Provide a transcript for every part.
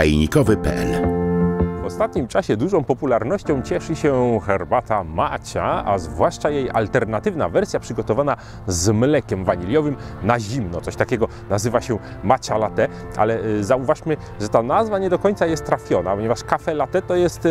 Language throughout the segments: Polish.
czajnikowy.pl. W ostatnim czasie dużą popularnością cieszy się herbata matcha, a zwłaszcza jej alternatywna wersja przygotowana z mlekiem waniliowym na zimno. Coś takiego nazywa się matcha latte, ale zauważmy, że ta nazwa nie do końca jest trafiona, ponieważ kafe latte to jest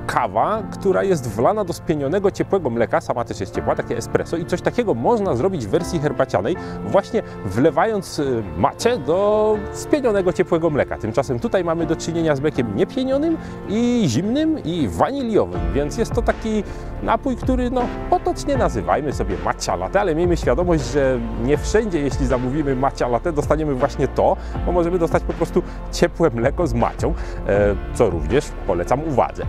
kawa, która jest wlana do spienionego, ciepłego mleka, sama też jest ciepła, takie espresso, i coś takiego można zrobić w wersji herbacianej, właśnie wlewając matchę do spienionego, ciepłego mleka. Tymczasem tutaj mamy do czynienia z mlekiem niepienionym i zimnym i waniliowym, więc jest to taki napój, który potocznie nazywajmy sobie matcha latte, ale miejmy świadomość, że nie wszędzie, jeśli zamówimy matcha latte, dostaniemy właśnie to, bo możemy dostać po prostu ciepłe mleko z matchą, co również polecam uwadze.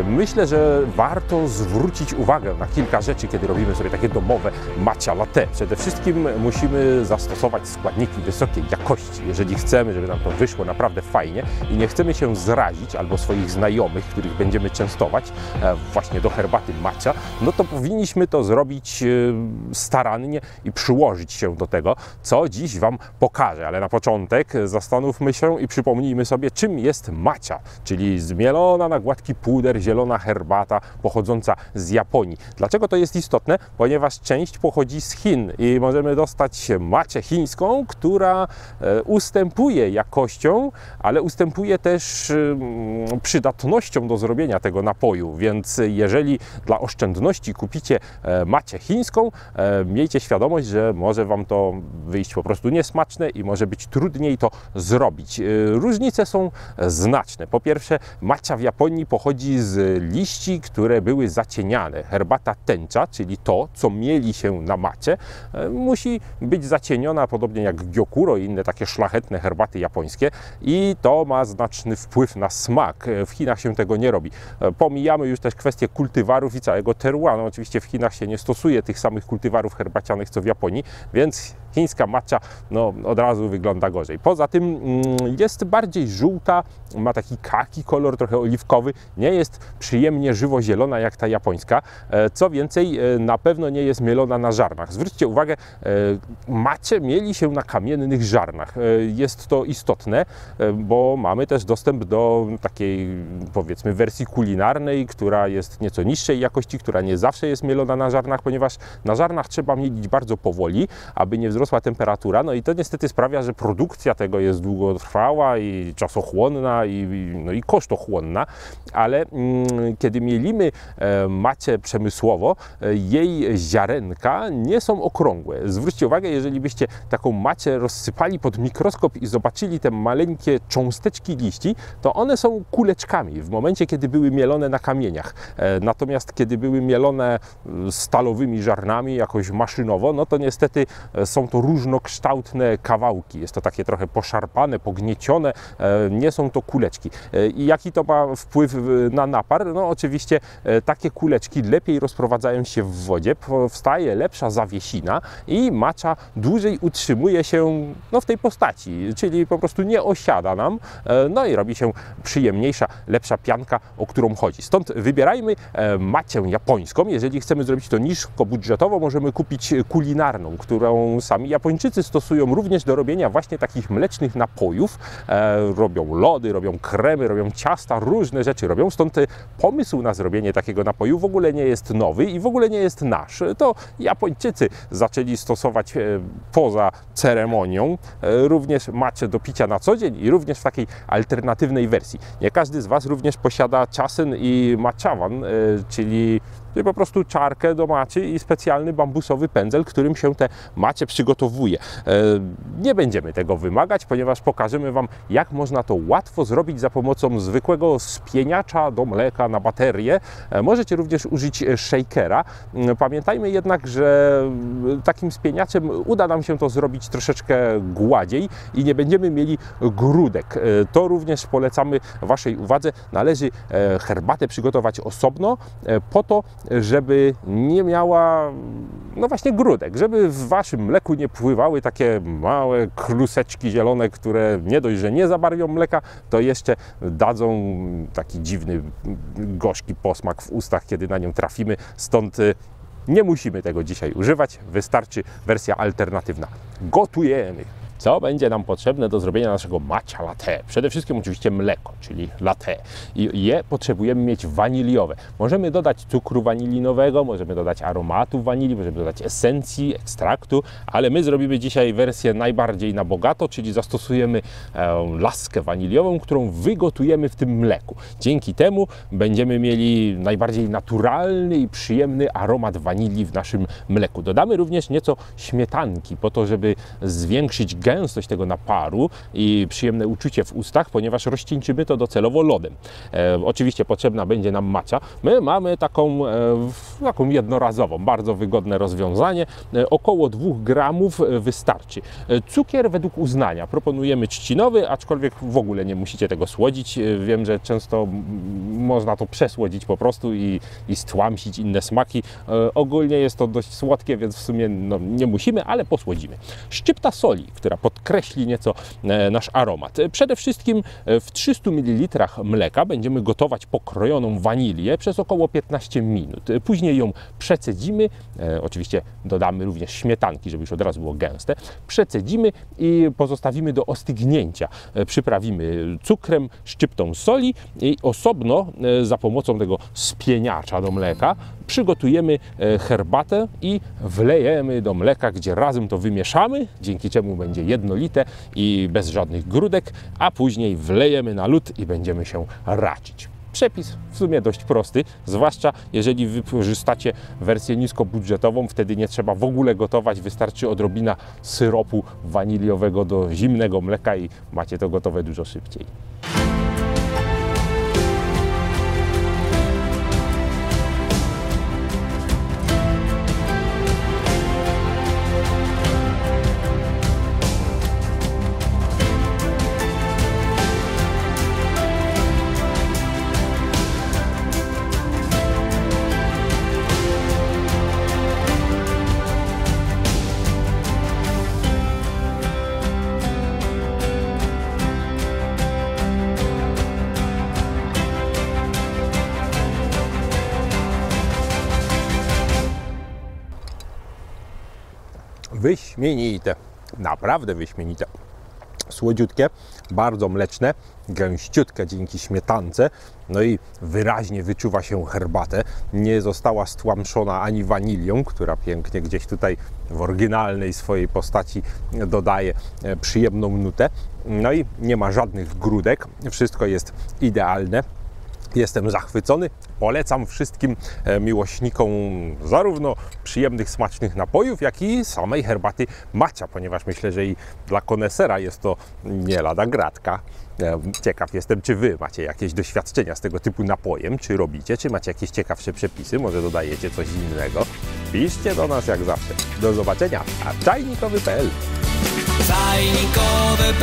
Myślę, że warto zwrócić uwagę na kilka rzeczy, kiedy robimy sobie takie domowe matcha latte. Przede wszystkim musimy zastosować składniki wysokiej jakości, jeżeli chcemy, żeby nam to wyszło naprawdę fajnie i nie chcemy się zrazić albo swoich znajomych, których będziemy częstować właśnie do herbaty matcha, no to powinniśmy to zrobić starannie i przyłożyć się do tego, co dziś Wam pokażę. Ale na początek zastanówmy się i przypomnijmy sobie, czym jest matcha, czyli zmielona na gładki puder zielona herbata pochodząca z Japonii. Dlaczego to jest istotne? Ponieważ część pochodzi z Chin i możemy dostać matchę chińską, która ustępuje jakością, ale ustępuje też przydatnością do zrobienia tego napoju, więc jeżeli dla oszczędności kupicie matchę chińską, miejcie świadomość, że może Wam to wyjść po prostu niesmaczne i może być trudniej to zrobić. Różnice są znaczne. Po pierwsze, matcha w Japonii pochodzi z liści, które były zacieniane. Herbata tencha, czyli to, co mieli się na matcie, musi być zacieniona, podobnie jak gyokuro i inne takie szlachetne herbaty japońskie, i to ma znaczny wpływ na smak. W Chinach się tego nie robi. Pomijamy już też kwestię kultywarów i całego terroiru. No, oczywiście w Chinach się nie stosuje tych samych kultywarów herbacianych co w Japonii, więc chińska matcha od razu wygląda gorzej. Poza tym jest bardziej żółta, ma taki kaki kolor, trochę oliwkowy, nie jest przyjemnie żywo-zielona jak ta japońska. Co więcej, na pewno nie jest mielona na żarnach. Zwróćcie uwagę, matchę mieli się na kamiennych żarnach. Jest to istotne, bo mamy też dostęp do takiej, powiedzmy, wersji kulinarnej, która jest nieco niższej jakości, która nie zawsze jest mielona na żarnach, ponieważ na żarnach trzeba mielić bardzo powoli, aby nie wzrosła temperatura, no i to niestety sprawia, że produkcja tego jest długotrwała i czasochłonna i kosztochłonna, ale kiedy mielimy matchę przemysłowo, jej ziarenka nie są okrągłe. Zwróćcie uwagę, jeżeli byście taką matchę rozsypali pod mikroskop i zobaczyli te maleńkie cząsteczki liści, to one są kuleczkami w momencie, kiedy były mielone na kamieniach. Natomiast kiedy były mielone stalowymi żarnami, jakoś maszynowo, no to niestety są to różnokształtne kawałki. Jest to takie trochę poszarpane, pogniecione, nie są to kuleczki. I jaki to ma wpływ na napar? No oczywiście takie kuleczki lepiej rozprowadzają się w wodzie, powstaje lepsza zawiesina i matcha dłużej utrzymuje się w tej postaci, czyli po prostu nie osiada nam, no i robi się przyjemniejsza, lepsza pianka, o którą chodzi. Stąd wybierajmy matchę japońską. Jeżeli chcemy zrobić to niskobudżetowo, możemy kupić kulinarną, którą sami Japończycy stosują również do robienia właśnie takich mlecznych napojów. Robią lody, robią kremy, robią ciasta, różne rzeczy robią. Stąd pomysł na zrobienie takiego napoju w ogóle nie jest nowy i w ogóle nie jest nasz. To Japończycy zaczęli stosować poza ceremonią również matchę do picia na co dzień i również w takiej alternatywnej wersji. Nie każdy z Was również posiada chasen i matchawan, czyli po prostu czarkę do matchy i specjalny bambusowy pędzel, którym się te matche przygotowuje. Nie będziemy tego wymagać, ponieważ pokażemy Wam, jak można to łatwo zrobić za pomocą zwykłego spieniacza do mleka na baterię. Możecie również użyć shakera. Pamiętajmy jednak, że takim spieniaczem uda nam się to zrobić troszeczkę gładziej i nie będziemy mieli grudek. To również polecamy Waszej uwadze. Należy herbatę przygotować osobno po to, żeby nie miała właśnie grudek, żeby w Waszym mleku nie pływały takie małe kluseczki zielone, które nie dość, że nie zabarwią mleka, to jeszcze dadzą taki dziwny, gorzki posmak w ustach, kiedy na nią trafimy. Stąd nie musimy tego dzisiaj używać, wystarczy wersja alternatywna. Gotujemy! co będzie nam potrzebne do zrobienia naszego matcha latte. Przede wszystkim oczywiście mleko, czyli latte. I je potrzebujemy mieć waniliowe. Możemy dodać cukru wanilinowego, możemy dodać aromatu wanilii, możemy dodać esencji, ekstraktu, ale my zrobimy dzisiaj wersję najbardziej na bogato, czyli zastosujemy laskę waniliową, którą wygotujemy w tym mleku. Dzięki temu będziemy mieli najbardziej naturalny i przyjemny aromat wanilii w naszym mleku. Dodamy również nieco śmietanki po to, żeby zwiększyć gęstość tego naparu i przyjemne uczucie w ustach, ponieważ rozcieńczymy to docelowo lodem. Oczywiście potrzebna będzie nam matcha. My mamy taką jednorazową, bardzo wygodne rozwiązanie. Około 2 gramów wystarczy. Cukier według uznania. Proponujemy trzcinowy, aczkolwiek w ogóle nie musicie tego słodzić. Wiem, że często można to przesłodzić po prostu i stłamsić inne smaki. Ogólnie jest to dość słodkie, więc w sumie nie musimy, ale posłodzimy. Szczypta soli, która podkreśli nieco nasz aromat. Przede wszystkim w 300 ml mleka będziemy gotować pokrojoną wanilię przez około 15 minut. Później ją przecedzimy, oczywiście dodamy również śmietanki, żeby już od razu było gęste. Przecedzimy i pozostawimy do ostygnięcia. Przyprawimy cukrem, szczyptą soli i osobno za pomocą tego spieniacza do mleka przygotujemy herbatę i wlejemy do mleka, gdzie razem to wymieszamy, dzięki czemu będzie jednolite i bez żadnych grudek, a później wlejemy na lód i będziemy się raczyć. Przepis w sumie dość prosty, zwłaszcza jeżeli wykorzystacie wersję niskobudżetową, wtedy nie trzeba w ogóle gotować, wystarczy odrobina syropu waniliowego do zimnego mleka i macie to gotowe dużo szybciej. Wyśmienite, naprawdę wyśmienite. Słodziutkie, bardzo mleczne, gęściutkie dzięki śmietance, no i wyraźnie wyczuwa się herbatę. Nie została stłamszona ani wanilią, która pięknie gdzieś tutaj w oryginalnej swojej postaci dodaje przyjemną nutę. No i nie ma żadnych grudek, wszystko jest idealne. Jestem zachwycony, polecam wszystkim miłośnikom zarówno przyjemnych, smacznych napojów, jak i samej herbaty matcha, ponieważ myślę, że i dla konesera jest to nie lada gratka. Ciekaw jestem, czy Wy macie jakieś doświadczenia z tego typu napojem, czy robicie, czy macie jakieś ciekawsze przepisy, może dodajecie coś innego. Piszcie do nas jak zawsze. Do zobaczenia na czajnikowy.pl. czajnikowy.pl